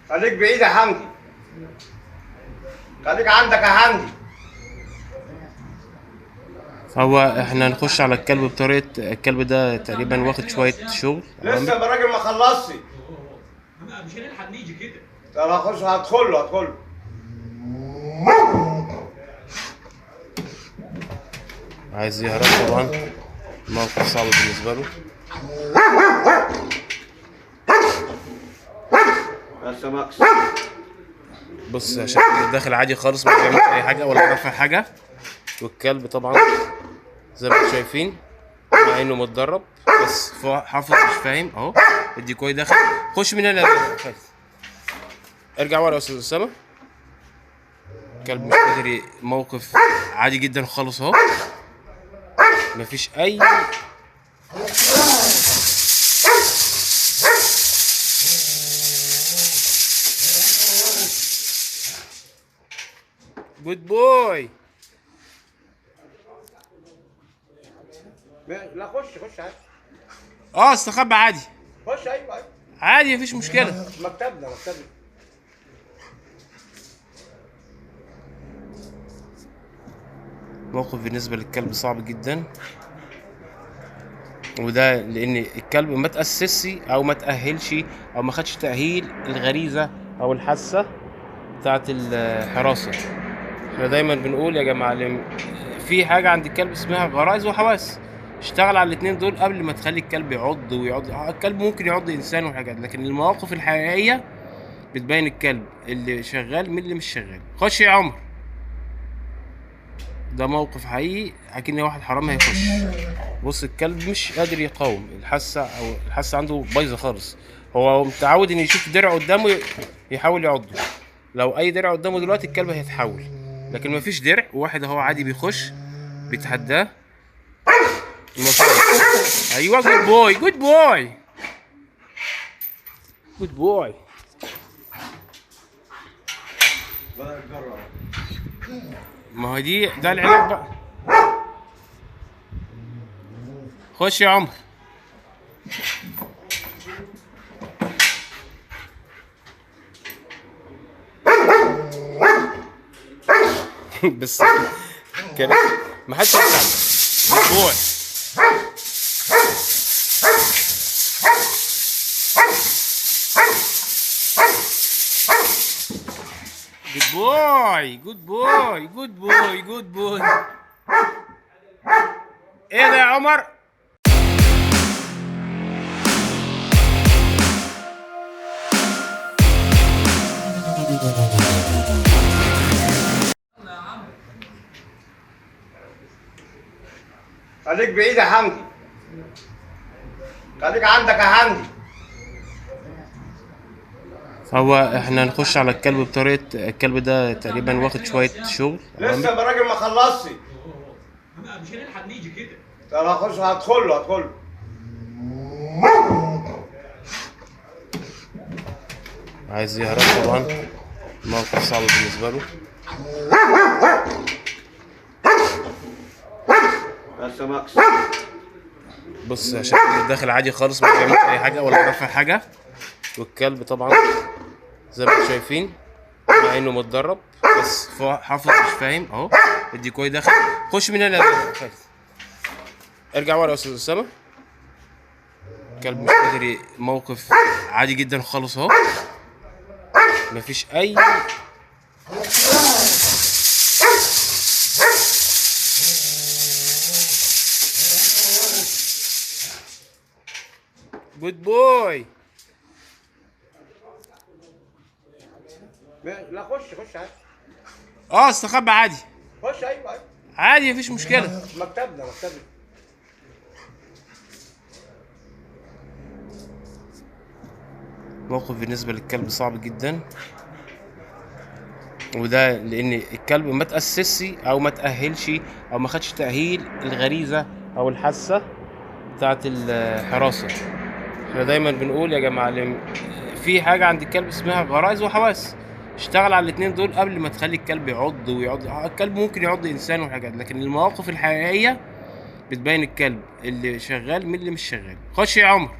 خليك بعيد يا حمدي. خليك عندك يا حمدي. هو احنا هنخش على الكلب بطريقة الكلب ده تقريبا واخد شوية شغل لسه الراجل ما خلصش. مش هنلحق نيجي كده. طب هخش هدخل له. عايز يهرب طبعا، موقف صعب بالنسبة له. بس ماكس. بص يا شكل داخل عادي خالص، ما بيعملش اي حاجة ولا رافع حاجة. والكلب طبعا زي ما انتم شايفين مع انه متدرب، بس حافظ مش فاهم اهو. الديكوي داخل، خش من هنا يا خالد. ارجع ورا يا استاذ اسامة. الكلب مش قادر موقف عادي جدا خالص اهو، مفيش اي جود بوي. لا خش عادي. استخبى عادي خش ايوه. عادي مفيش مشكلة. مكتبنا. موقف بالنسبة للكلب صعب جدا، وده لان الكلب ما تأسسش او ما تأهلش او ما خدش تأهيل الغريزة او الحاسة بتاعت الحراسة. احنا دايما بنقول يا جماعة في حاجة عند الكلب اسمها غرائز وحواس. اشتغل على الاتنين دول قبل ما تخلي الكلب يعض ويعض. الكلب ممكن يعض انسان وحاجات، لكن المواقف الحقيقية بتبين الكلب اللي شغال من اللي مش شغال. خش يا عمر. ده موقف حقيقي، اكن واحد حرامي هيخش. بص الكلب مش قادر يقاوم، الحاسه عنده بايظه خالص. هو متعود ان يشوف درع قدامه يحاول يعضه. لو اي درع قدامه دلوقتي الكلب هيتحول، لكن مفيش درع، وواحد اهو عادي بيخش بيتحداه. المفروض ايوه جود بوي جود بوي جود بوي. ما هو ده العلاج بقى. خش يا عمر. بس كده ما حدش يسمع. بوي جود بوي. ايه ده يا عمر؟ خليك بعيد يا حمدي. خليك عندك يا حمدي. هو احنا هنخش على الكلب بطريقة الكلب ده تقريبا واخد شوية شغل. لسه الراجل ما خلصش. مش هنلحق نيجي كده. طب هدخل له. عايز يهرب طبعا، موقف صعب بالنسبة له. بس ماكس. بص يا شكل داخل عادي خالص، ما بيعملش اي حاجة ولا رافع حاجة. والكلب طبعا زي ما انتم شايفين مع انه متدرب، بس حافظ مش فاهم اهو. الديكوي داخل، خش من هنا يا خالد. ارجع ورا يا استاذ اسامة. الكلب مش قادر موقف عادي جدا خالص اهو، مفيش اي جود بوي. لا خش عادي. استخبى عادي خش ايوه. عادي مفيش مشكلة. مكتبنا. موقف بالنسبة للكلب صعب جدا، وده لان الكلب ما تأسسش او ما تأهلش او ما خدش تأهيل الغريزة او الحاسة بتاعت الحراسة. احنا دايما بنقول يا جماعة في حاجة عند الكلب اسمها غرائز وحواس. اشتغل على الاتنين دول قبل ما تخلي الكلب يعض ويعض. الكلب ممكن يعض انسان وحاجات، لكن المواقف الحقيقية بتبين الكلب اللي شغال من اللي مش شغال. خش يا عمر.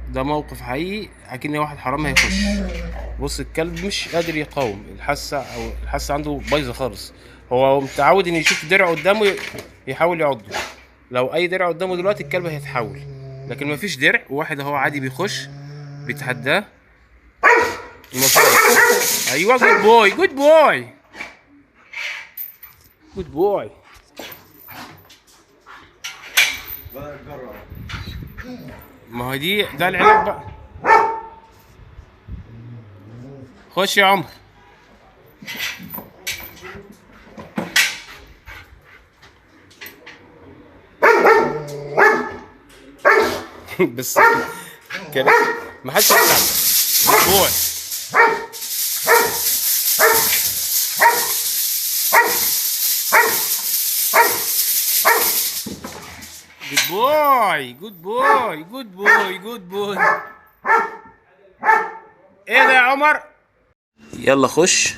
ده موقف حقيقي، اكن واحد حرامي هيخش. بص الكلب مش قادر يقاوم الحاسه، او الحاسه عنده بايظه خالص. هو متعود ان يشوف درع قدامه يحاول يعضه. لو اي درع قدامه دلوقتي الكلب هيتحول، لكن مفيش درع، وواحد اهو عادي بيخش بيتحداه. المفروض ايوه، جود بوي جود بوي جود بوي. ما هو ده العلاج بقى. خش يا عمر. بس كان ما حدش يفهم بوي. جود بوي جود بوي جود بوي جود بوي. ايه ده يا عمر؟ يلا خش.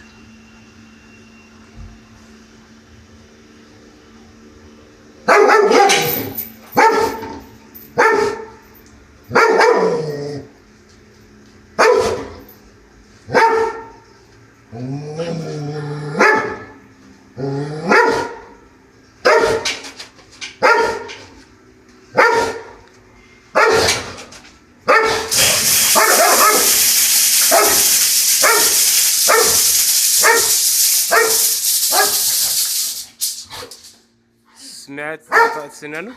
سمعت طقطقة سنانه؟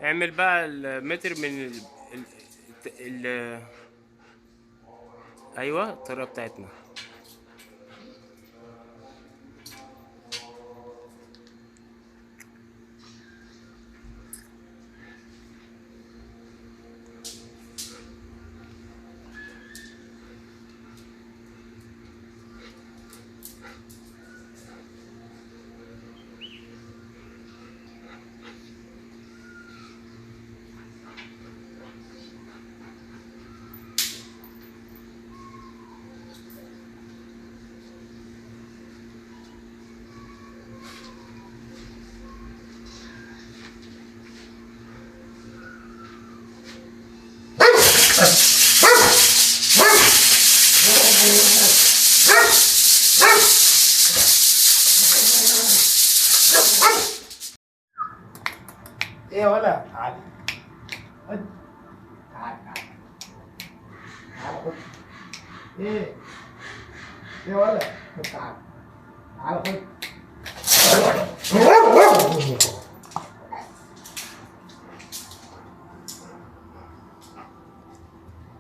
اعمل بقى المتر من ال ايوه الطريقة بتاعتنا. ايه يا ولا تعال خد. تعال تعال تعال خد. ايه يا ولا تعال تعال خد.